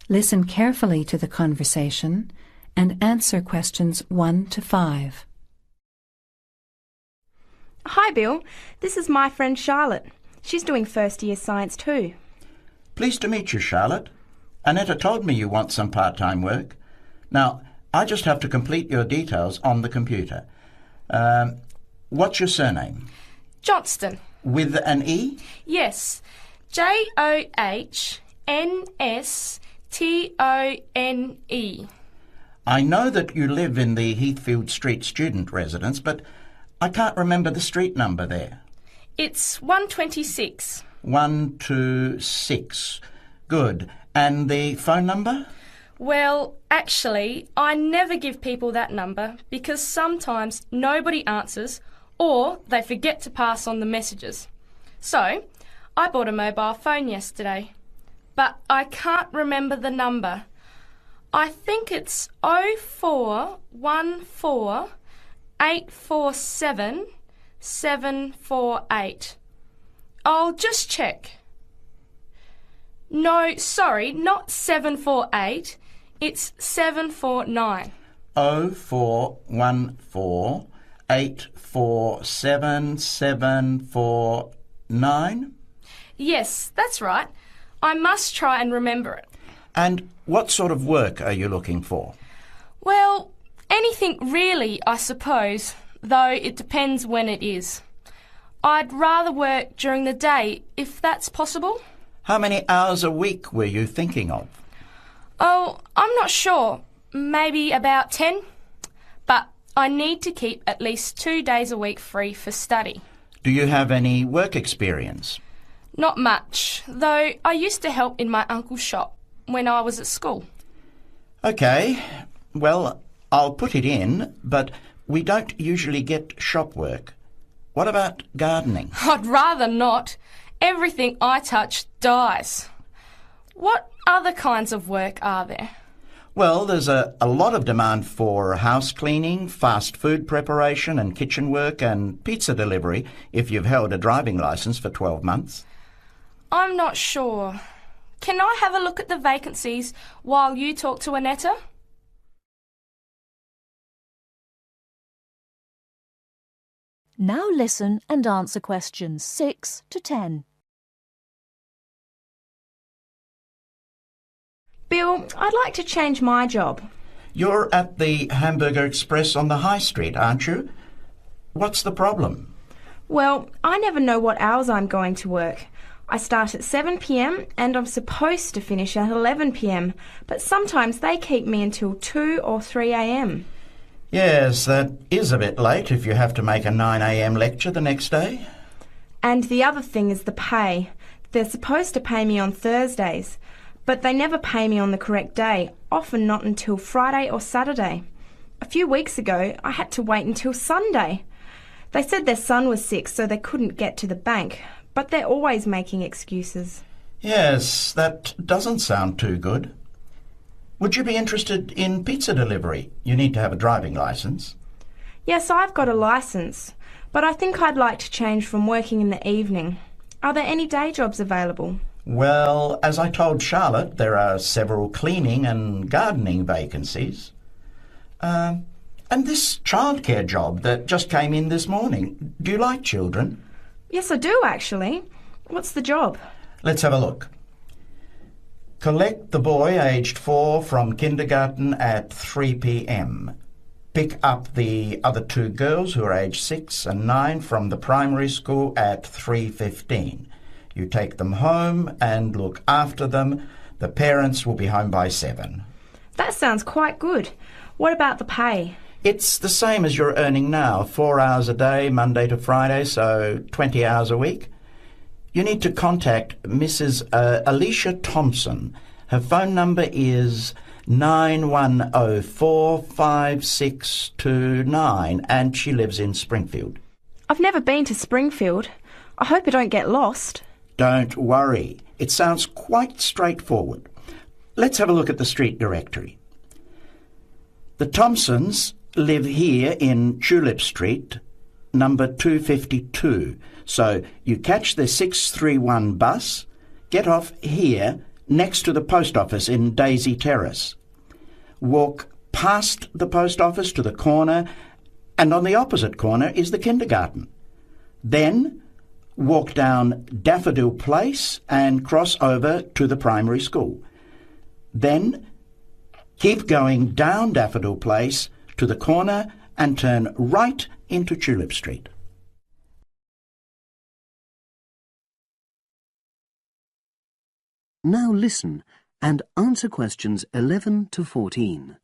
Listen carefully to the conversation and answer questions 1 to 5. Hi, Bill. This is my friend Charlotte. She's doing first year science too. Pleased to meet you, Charlotte. Annetta told me you want some part-time work. Now, I just have to complete your details on the computer. What's your surname? Johnston. With an E? Yes. Johnstone. I know that you live in the Heathfield Street student residence, but I can't remember the street number there. It's 126. 126. Good. And the phone number? Well, actually, I never give people that number because sometimes nobody answers or they forget to pass on the messages. So, I bought a mobile phone yesterday, but I can't remember the number. I think it's 0414 847 748. I'll just check. No, sorry, not 748. It's 749. 0414 847 749? Yes, that's right. I must try and remember it. And what sort of work are you looking for? Well, anything really, I suppose, though it depends when it is. I'd rather work during the day, if that's possible. How many hours a week were you thinking of? Oh, I'm not sure. Maybe about 10. But I need to keep at least 2 days a week free for study. Do you have any work experience? Not much, though I used to help in my uncle's shop when I was at school. OK. Well, I'll put it in, but we don't usually get shop work. What about gardening? I'd rather not. Everything I touch dies. What other kinds of work are there? Well, there's a lot of demand for house cleaning, fast food preparation and kitchen work and pizza delivery if you've held a driving licence for 12 months. I'm not sure. Can I have a look at the vacancies while you talk to Annetta? Now listen and answer questions 6 to 10. Bill, I'd like to change my job. You're at the Hamburger Express on the High Street, aren't you? What's the problem? Well, I never know what hours I'm going to work. I start at 7 p.m. and I'm supposed to finish at 11 p.m, but sometimes they keep me until 2 or 3 a.m. Yes, that is a bit late if you have to make a 9 a.m. lecture the next day. And the other thing is the pay. They're supposed to pay me on Thursdays, but they never pay me on the correct day, often not until Friday or Saturday. A few weeks ago, I had to wait until Sunday. They said their son was sick, so they couldn't get to the bank, but they're always making excuses. Yes, that doesn't sound too good. Would you be interested in pizza delivery? You need to have a driving licence. Yes, I've got a licence, but I think I'd like to change from working in the evening. Are there any day jobs available? Well, as I told Charlotte, there are several cleaning and gardening vacancies. And this childcare job that just came in this morning. Do you like children? Yes, I do, actually. What's the job? Let's have a look. Collect the boy aged 4 from kindergarten at 3 p.m. Pick up the other 2 girls who are aged 6 and 9 from the primary school at 3:15. You take them home and look after them. The parents will be home by 7. That sounds quite good. What about the pay? It's the same as you're earning now, 4 hours a day, Monday to Friday, so 20 hours a week. You need to contact Mrs. Alicia Thompson. Her phone number is 91045629 and she lives in Springfield. I've never been to Springfield. I hope I don't get lost. Don't worry. It sounds quite straightforward. Let's have a look at the street directory. The Thompsons live here in Tulip Street, number 252. So you catch the 631 bus, get off here next to the post office in Daisy Terrace. Walk past the post office to the corner, and on the opposite corner is the kindergarten. Then walk down Daffodil Place and cross over to the primary school. Then keep going down Daffodil Place to the corner and turn right into Tulip Street. Now listen and answer questions 11 to 14.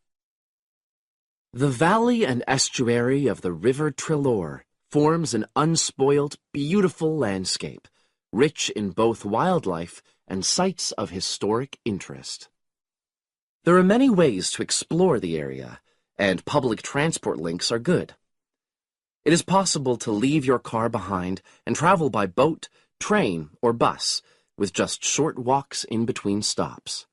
The valley and estuary of the River Treloar forms an unspoilt, beautiful landscape, rich in both wildlife and sites of historic interest. There are many ways to explore the area, and public transport links are good. It is possible to leave your car behind and travel by boat, train, or bus, with just short walks in between stops.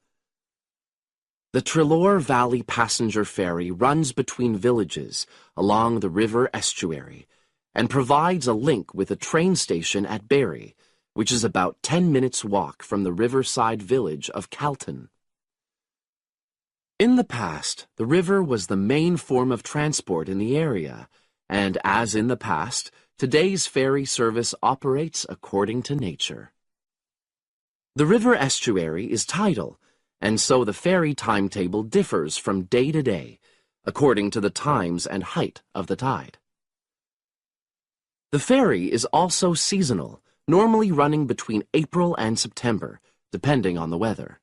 The Treloar Valley Passenger Ferry runs between villages along the river estuary and provides a link with a train station at Barry, which is about 10 minutes' walk from the riverside village of Calton. In the past, the river was the main form of transport in the area, and as in the past, today's ferry service operates according to nature. The river estuary is tidal, and so the ferry timetable differs from day to day, according to the times and height of the tide. The ferry is also seasonal, normally running between April and September, depending on the weather.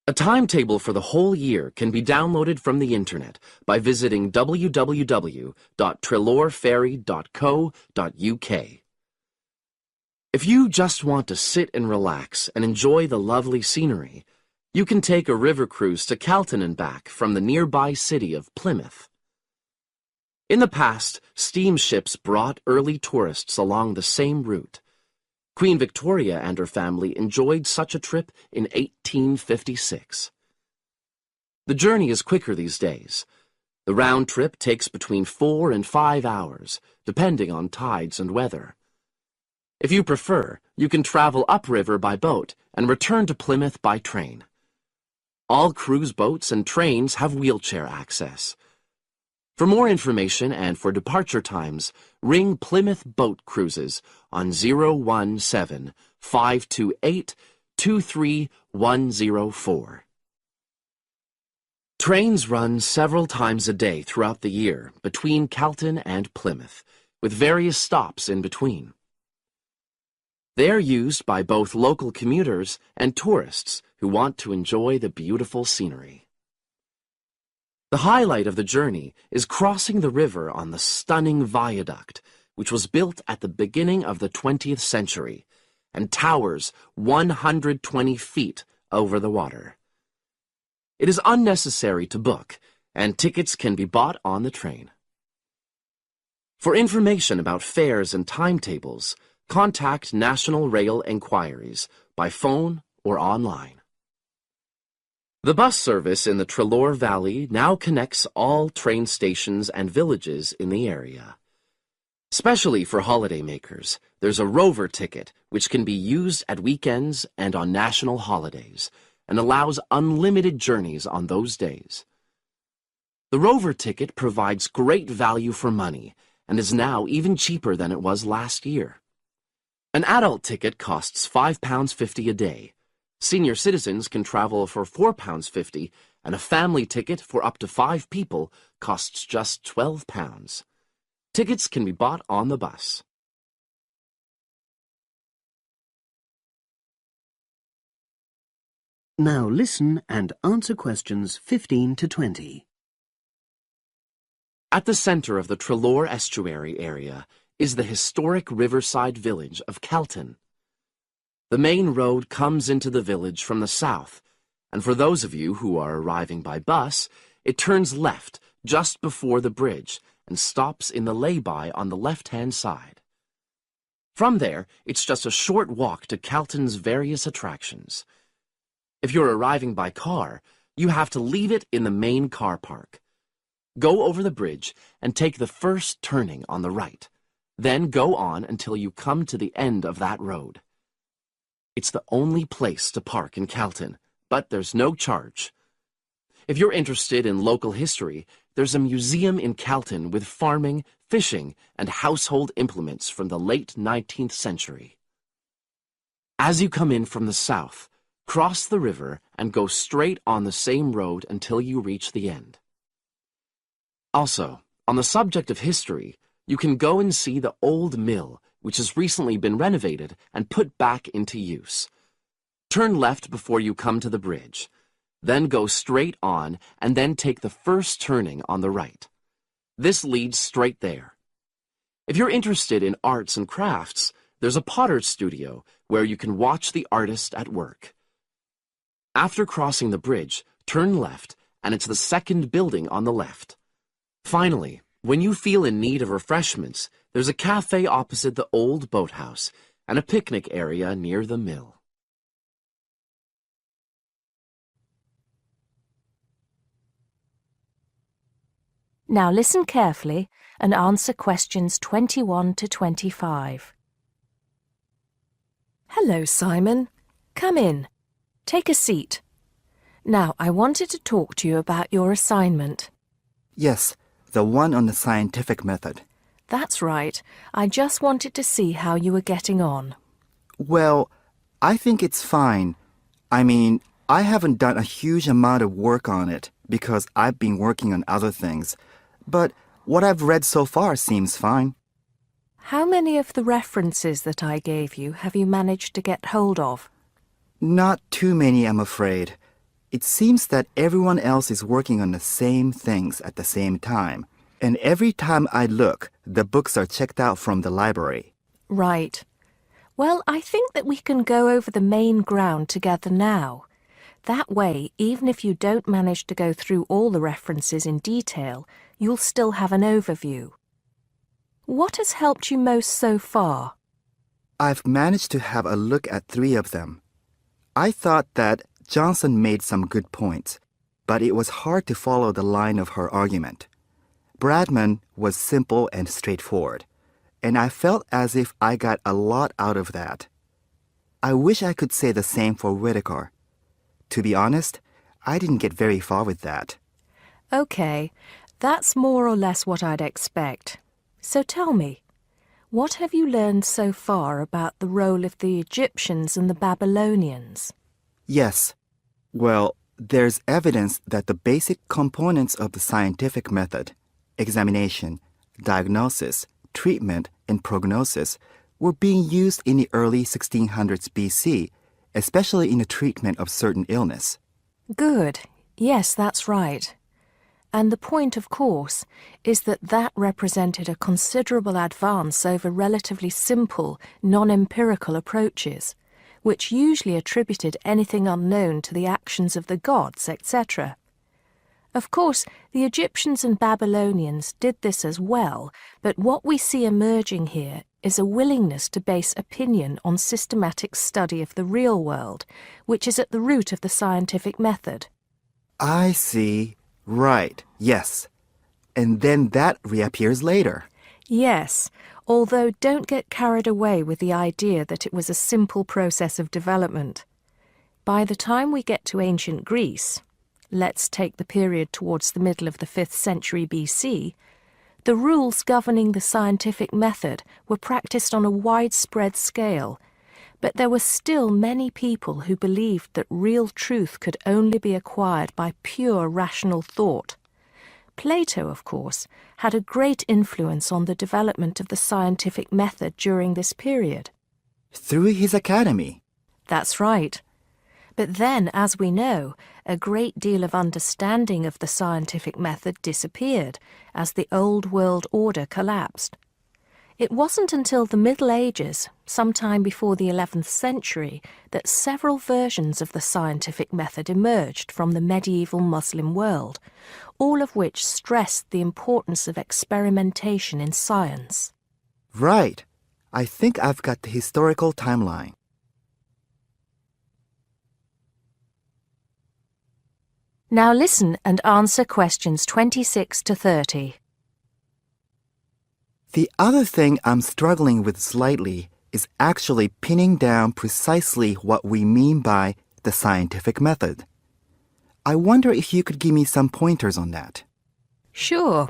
A timetable for the whole year can be downloaded from the internet by visiting www.treloarferry.co.uk. If you just want to sit and relax and enjoy the lovely scenery, you can take a river cruise to Calton and back from the nearby city of Plymouth. In the past, steamships brought early tourists along the same route. Queen Victoria and her family enjoyed such a trip in 1856. The journey is quicker these days. The round trip takes between 4 and 5 hours, depending on tides and weather. If you prefer, you can travel upriver by boat and return to Plymouth by train. All cruise boats and trains have wheelchair access. For more information and for departure times, ring Plymouth Boat Cruises on 017-528-23104. Trains run several times a day throughout the year between Calton and Plymouth, with various stops in between. They are used by both local commuters and tourists who want to enjoy the beautiful scenery. The highlight of the journey is crossing the river on the stunning viaduct, which was built at the beginning of the 20th century and towers 120 feet over the water. It is unnecessary to book, and tickets can be bought on the train. For information about fares and timetables, contact National Rail Enquiries by phone or online. The bus service in the Treloar Valley now connects all train stations and villages in the area. Especially for holidaymakers, there's a Rover ticket which can be used at weekends and on national holidays and allows unlimited journeys on those days. The Rover ticket provides great value for money and is now even cheaper than it was last year. An adult ticket costs £5.50 a day. Senior citizens can travel for £4.50, and a family ticket for up to 5 people costs just £12. Tickets can be bought on the bus. Now listen and answer questions 15 to 20. At the center of the Treloar estuary area is the historic riverside village of Calton. The main road comes into the village from the south, and for those of you who are arriving by bus, it turns left just before the bridge and stops in the lay-by on the left-hand side. From there, it's just a short walk to Calton's various attractions. If you're arriving by car, you have to leave it in the main car park. Go over the bridge and take the first turning on the right. Then go on until you come to the end of that road. It's the only place to park in Calton, but there's no charge. If you're interested in local history, there's a museum in Calton with farming, fishing, and household implements from the late 19th century. As you come in from the south, cross the river and go straight on the same road until you reach the end. Also, on the subject of history, you can go and see the old mill, which has recently been renovated and put back into use. Turn left before you come to the bridge. Then go straight on and then take the first turning on the right. This leads straight there. If you're interested in arts and crafts, there's a potter's studio where you can watch the artist at work. After crossing the bridge, turn left and it's the second building on the left. Finally, when you feel in need of refreshments, there's a cafe opposite the old boathouse and a picnic area near the mill. Now listen carefully and answer questions 21 to 25. Hello, Simon. Come in. Take a seat. Now, I wanted to talk to you about your assignment. Yes, the one on the scientific method. That's right. I just wanted to see how you were getting on. Well, I think it's fine. I mean, I haven't done a huge amount of work on it because I've been working on other things. But what I've read so far seems fine. How many of the references that I gave you have you managed to get hold of? Not too many, I'm afraid. It seems that everyone else is working on the same things at the same time. And every time I look, the books are checked out from the library. Right. Well, I think that we can go over the main ground together now. That way, even if you don't manage to go through all the references in detail, you'll still have an overview. What has helped you most so far? I've managed to have a look at 3 of them. I thought that Johnson made some good points, but it was hard to follow the line of her argument. Bradman was simple and straightforward, and I felt as if I got a lot out of that. I wish I could say the same for Whittaker. To be honest, I didn't get very far with that. Okay, that's more or less what I'd expect. So tell me, what have you learned so far about the role of the Egyptians and the Babylonians? Yes. Well, there's evidence that the basic components of the scientific method, examination, diagnosis, treatment, and prognosis, were being used in the early 1600s BC, especially in the treatment of certain illness. Good. Yes, that's right. And the point, of course, is that that represented a considerable advance over relatively simple, non-empirical approaches, which usually attributed anything unknown to the actions of the gods, etc. Of course, the Egyptians and Babylonians did this as well, but what we see emerging here is a willingness to base opinion on systematic study of the real world, which is at the root of the scientific method. I see. Right, yes. And then that reappears later. Yes, although don't get carried away with the idea that it was a simple process of development. By the time we get to ancient Greece, let's take the period towards the middle of the 5th century BC, the rules governing the scientific method were practiced on a widespread scale, but there were still many people who believed that real truth could only be acquired by pure rational thought. Plato, of course, had a great influence on the development of the scientific method during this period. Through his academy. That's right. But then, as we know, a great deal of understanding of the scientific method disappeared as the old world order collapsed. It wasn't until the Middle Ages, sometime before the 11th century, that several versions of the scientific method emerged from the medieval Muslim world, all of which stressed the importance of experimentation in science. Right. I think I've got the historical timeline. Now listen and answer questions 26 to 30. The other thing I'm struggling with slightly is actually pinning down precisely what we mean by the scientific method. I wonder if you could give me some pointers on that. Sure.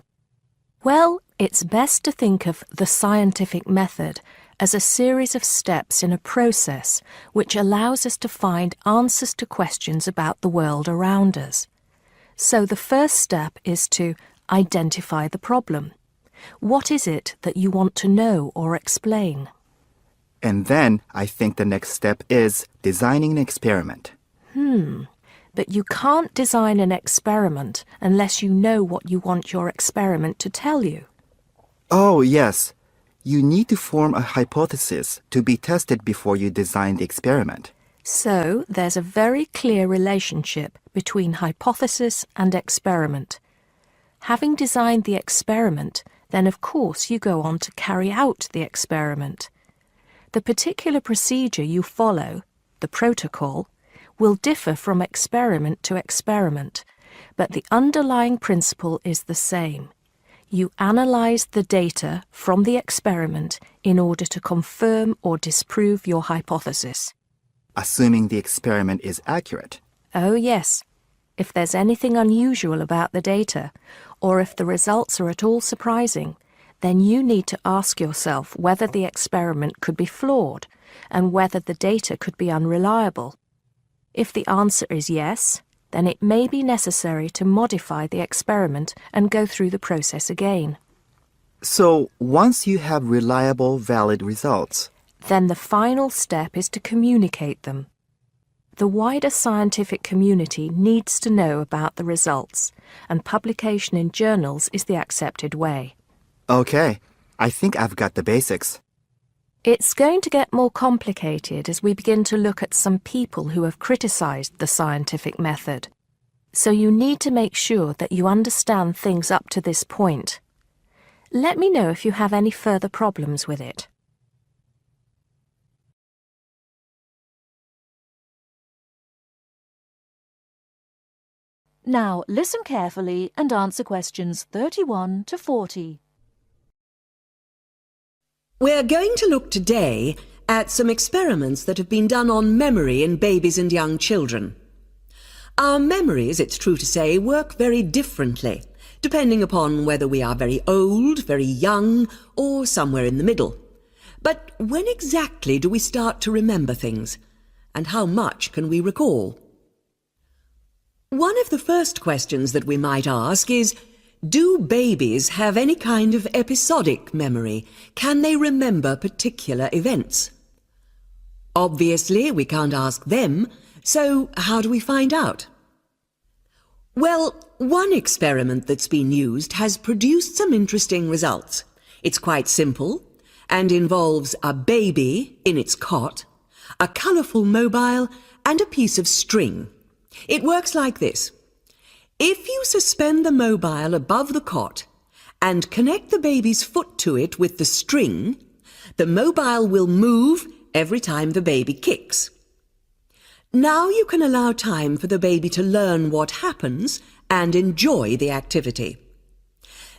Well, it's best to think of the scientific method as a series of steps in a process which allows us to find answers to questions about the world around us. So the first step is to identify the problem. What is it that you want to know or explain? And then I think the next step is designing an experiment. But you can't design an experiment unless you know what you want your experiment to tell you. Oh, yes. You need to form a hypothesis to be tested before you design the experiment. So there's a very clear relationship between hypothesis and experiment. Having designed the experiment, then of course you go on to carry out the experiment. The particular procedure you follow, the protocol, will differ from experiment to experiment, but the underlying principle is the same. You analyse the data from the experiment in order to confirm or disprove your hypothesis. Assuming the experiment is accurate. Oh yes. If there's anything unusual about the data, or if the results are at all surprising, then you need to ask yourself whether the experiment could be flawed and whether the data could be unreliable. If the answer is yes, then it may be necessary to modify the experiment and go through the process again. So, once you have reliable, valid results, Then the final step is to communicate them. The wider scientific community needs to know about the results, and publication in journals is the accepted way. okay, I think I've got the basics. It's going to get more complicated as we begin to look at some people who have criticised the scientific method. So you need to make sure that you understand things up to this point. Let me know if you have any further problems with it. Now listen carefully and answer questions 31 to 40. We're going to look today at some experiments that have been done on memory in babies and young children. Our memories, it's true to say, work very differently, depending upon whether we are very old, very young, or somewhere in the middle. But when exactly do we start to remember things? And how much can we recall? One of the first questions that we might ask is, do babies have any kind of episodic memory? Can they remember particular events? Obviously, we can't ask them, so how do we find out? Well, one experiment that's been used has produced some interesting results. It's quite simple and involves a baby in its cot, a colourful mobile, and a piece of string. It works like this. If you suspend the mobile above the cot and connect the baby's foot to it with the string, the mobile will move every time the baby kicks. Now you can allow time for the baby to learn what happens and enjoy the activity.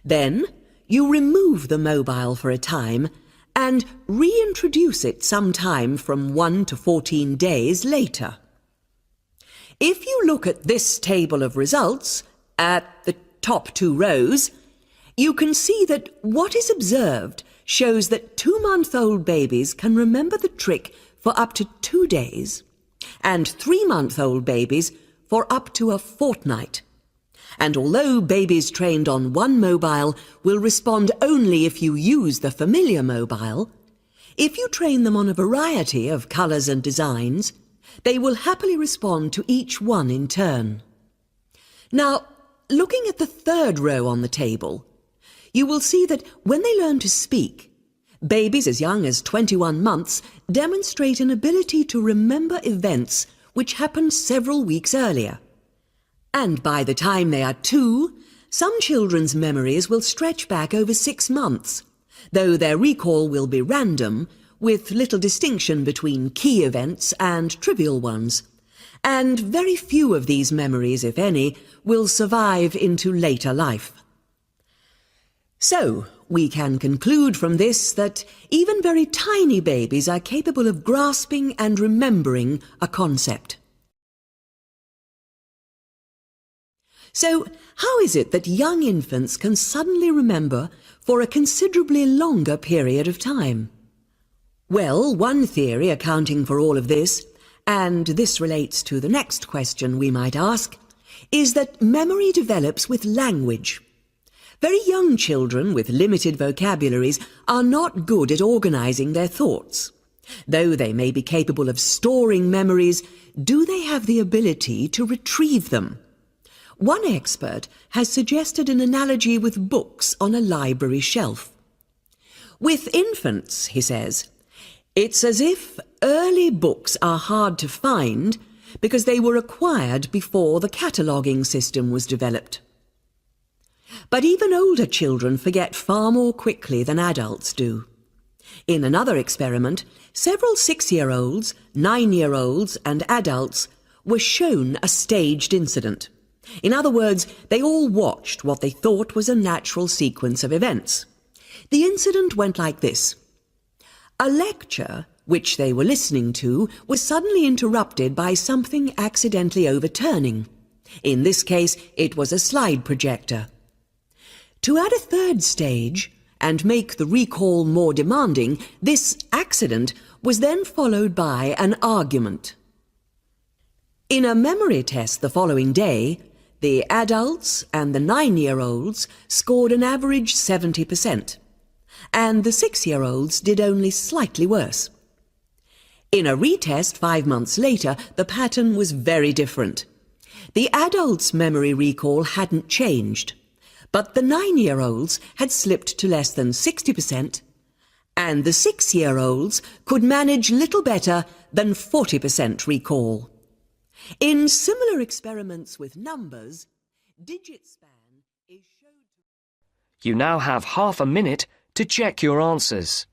Then you remove the mobile for a time and reintroduce it sometime from 1 to 14 days later. If you look at this table of results, at the top 2 rows, you can see that what is observed shows that 2-month-old babies can remember the trick for up to 2 days, and 3-month-old babies for up to a fortnight. And although babies trained on one mobile will respond only if you use the familiar mobile, if you train them on a variety of colours and designs, they will happily respond to each one in turn. Now, looking at the 3rd row on the table, you will see that when they learn to speak, babies as young as 21 months demonstrate an ability to remember events which happened several weeks earlier. And by the time they are 2, some children's memories will stretch back over 6 months, though their recall will be random, with little distinction between key events and trivial ones, and very few of these memories, if any, will survive into later life. So, we can conclude from this that even very tiny babies are capable of grasping and remembering a concept. So, how is it that young infants can suddenly remember for a considerably longer period of time? Well, one theory accounting for all of this, and this relates to the next question we might ask, is that memory develops with language. Very young children with limited vocabularies are not good at organizing their thoughts. Though they may be capable of storing memories, do they have the ability to retrieve them? One expert has suggested an analogy with books on a library shelf. With infants, he says, it's as if early books are hard to find because they were acquired before the cataloguing system was developed. But even older children forget far more quickly than adults do. In another experiment, several 6-year-olds, 9-year-olds and adults were shown a staged incident. In other words, they all watched what they thought was a natural sequence of events. The incident went like this. A lecture, which they were listening to, was suddenly interrupted by something accidentally overturning. In this case, it was a slide projector. To add a third stage, and make the recall more demanding, this accident was then followed by an argument. In a memory test the following day, the adults and the 9-year-olds scored an average 70%, and the 6-year-olds did only slightly worse. In a retest 5 months later, the pattern was very different. The adults' memory recall hadn't changed, but the 9-year-olds had slipped to less than 60%, and the 6-year-olds could manage little better than 40% recall. In similar experiments with numbers, digit span is showed. You now have half a minute to check your answers.